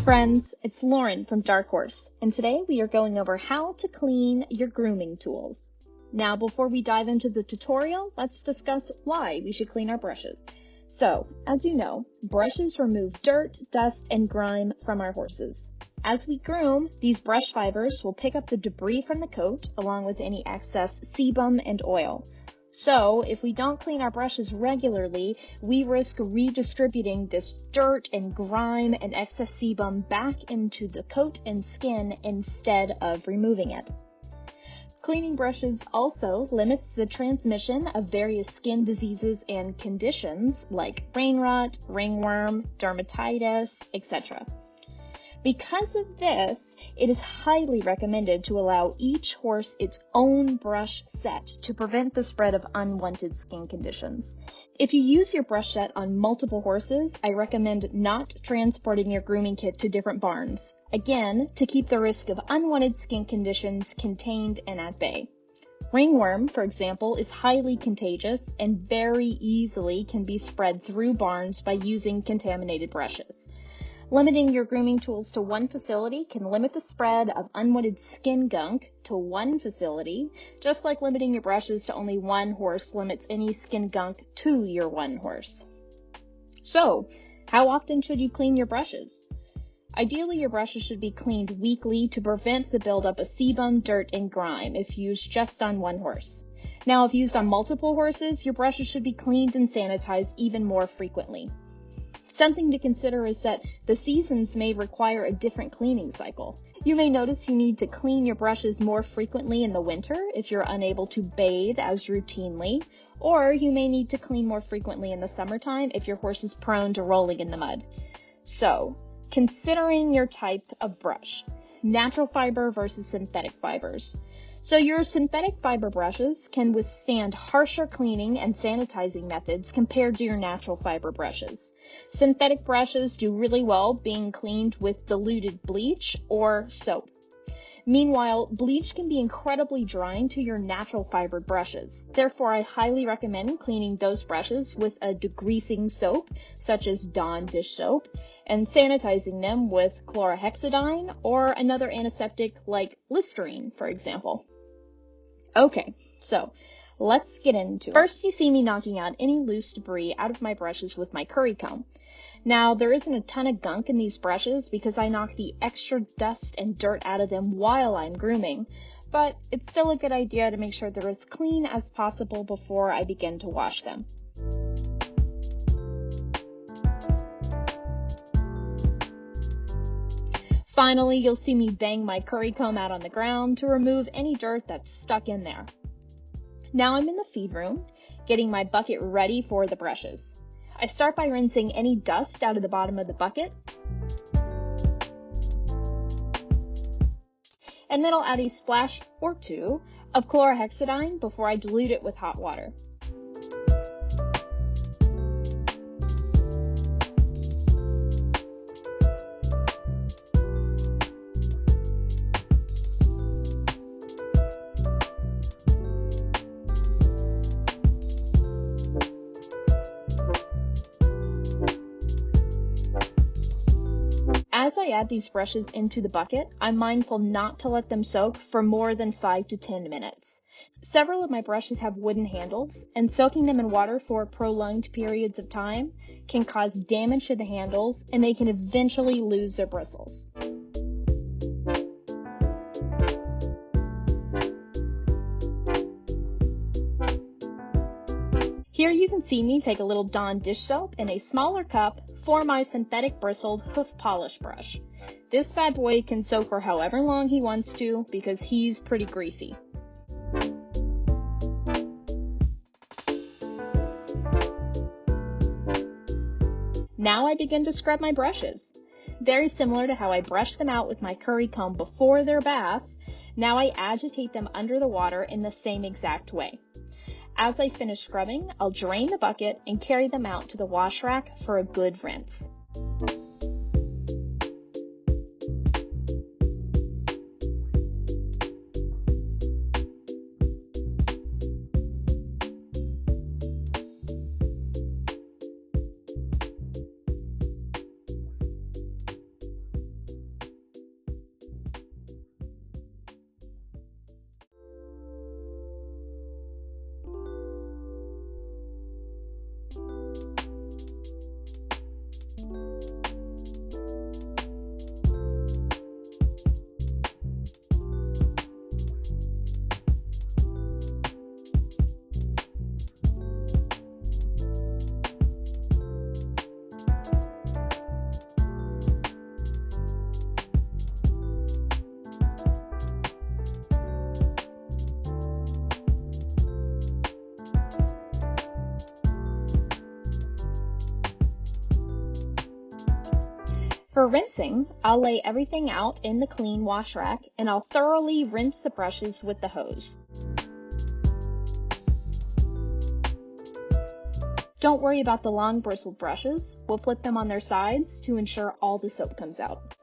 friends, it's Lauren from Dark Horse, and today we are going over how to clean your grooming tools. Now, before we dive into the tutorial, let's discuss why we should clean our brushes. So, as you know, brushes remove dirt, dust, and grime from our horses. As we groom, these brush fibers will pick up the debris from the coat, along with any excess sebum and oil. So, if we don't clean our brushes regularly, we risk redistributing this dirt and grime and excess sebum back into the coat and skin instead of removing it. Cleaning brushes also limits the transmission of various skin diseases and conditions like rain rot, ringworm, dermatitis, etc. Because of this, it is highly recommended to allow each horse its own brush set to prevent the spread of unwanted skin conditions. If you use your brush set on multiple horses, I recommend not transporting your grooming kit to different barns, again, to keep the risk of unwanted skin conditions contained and at bay. Ringworm, for example, is highly contagious and very easily can be spread through barns by using contaminated brushes. Limiting your grooming tools to one facility can limit the spread of unwanted skin gunk to one facility, just like limiting your brushes to only one horse limits any skin gunk to your one horse. So, how often should you clean your brushes? Ideally, your brushes should be cleaned weekly to prevent the buildup of sebum, dirt, and grime if used just on one horse. Now, if used on multiple horses, your brushes should be cleaned and sanitized even more frequently. Something to consider is that the seasons may require a different cleaning cycle. You may notice you need to clean your brushes more frequently in the winter if you're unable to bathe as routinely, or you may need to clean more frequently in the summertime if your horse is prone to rolling in the mud. So, considering your type of brush, natural fiber versus synthetic fibers. So your synthetic fiber brushes can withstand harsher cleaning and sanitizing methods compared to your natural fiber brushes. Synthetic brushes do really well being cleaned with diluted bleach or soap. Meanwhile, bleach can be incredibly drying to your natural fibered brushes. Therefore, I highly recommend cleaning those brushes with a degreasing soap, such as Dawn dish soap, and sanitizing them with chlorhexidine or another antiseptic like Listerine, for example. Okay, so let's get into it. First, you see me knocking out any loose debris out of my brushes with my curry comb. Now, there isn't a ton of gunk in these brushes because I knock the extra dust and dirt out of them while I'm grooming, but it's still a good idea to make sure they're as clean as possible before I begin to wash them. Finally, you'll see me bang my curry comb out on the ground to remove any dirt that's stuck in there. Now I'm in the feed room, getting my bucket ready for the brushes. I start by rinsing any dust out of the bottom of the bucket, and then I'll add a splash or two of chlorhexidine before I dilute it with hot water. As I add these brushes into the bucket, I'm mindful not to let them soak for more than 5 to 10 minutes. Several of my brushes have wooden handles, and soaking them in water for prolonged periods of time can cause damage to the handles, and they can eventually lose their bristles. Here you can see me take a little Dawn dish soap in a smaller cup for my synthetic bristled hoof polish brush. This bad boy can soak for however long he wants to because he's pretty greasy. Now I begin to scrub my brushes. Very similar to how I brush them out with my curry comb before their bath, now I agitate them under the water in the same exact way. As I finish scrubbing, I'll drain the bucket and carry them out to the wash rack for a good rinse. For rinsing, I'll lay everything out in the clean wash rack and I'll thoroughly rinse the brushes with the hose. Don't worry about the long bristled brushes. We'll flip them on their sides to ensure all the soap comes out.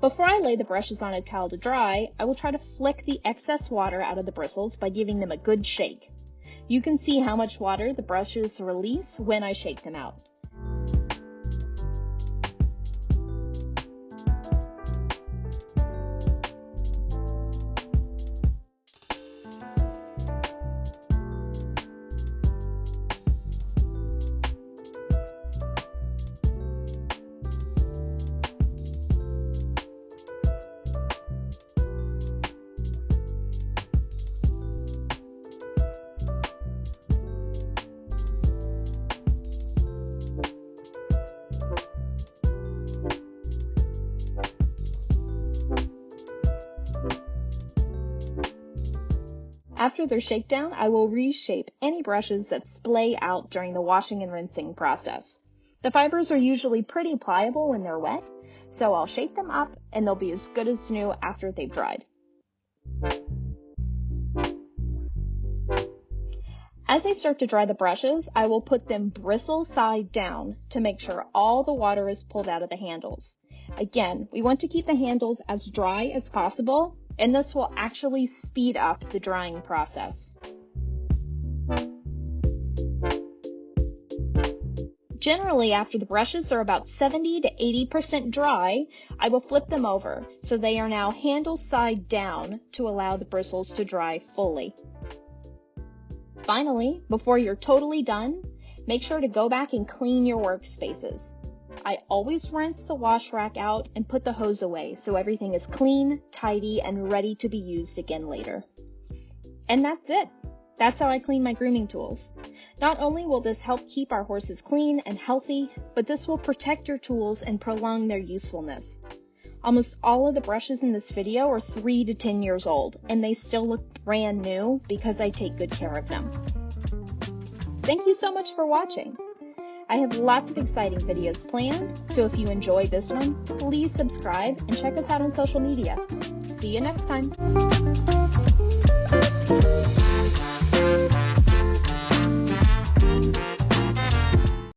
Before I lay the brushes on a towel to dry, I will try to flick the excess water out of the bristles by giving them a good shake. You can see how much water the brushes release when I shake them out. After their shakedown, I will reshape any brushes that splay out during the washing and rinsing process. The fibers are usually pretty pliable when they're wet, so I'll shape them up and they'll be as good as new after they've dried. As I start to dry the brushes, I will put them bristle side down to make sure all the water is pulled out of the handles. Again, we want to keep the handles as dry as possible, and this will actually speed up the drying process. Generally, after the brushes are about 70 to 80% dry, I will flip them over so they are now handle side down to allow the bristles to dry fully. Finally, before you're totally done, make sure to go back and clean your workspaces. I always rinse the wash rack out and put the hose away so everything is clean, tidy, and ready to be used again later. And that's it. That's how I clean my grooming tools. Not only will this help keep our horses clean and healthy, but this will protect your tools and prolong their usefulness. Almost all of the brushes in this video are 3 to 10 years old, and they still look brand new because I take good care of them. Thank you so much for watching. I have lots of exciting videos planned, so if you enjoyed this one, please subscribe and check us out on social media. See you next time.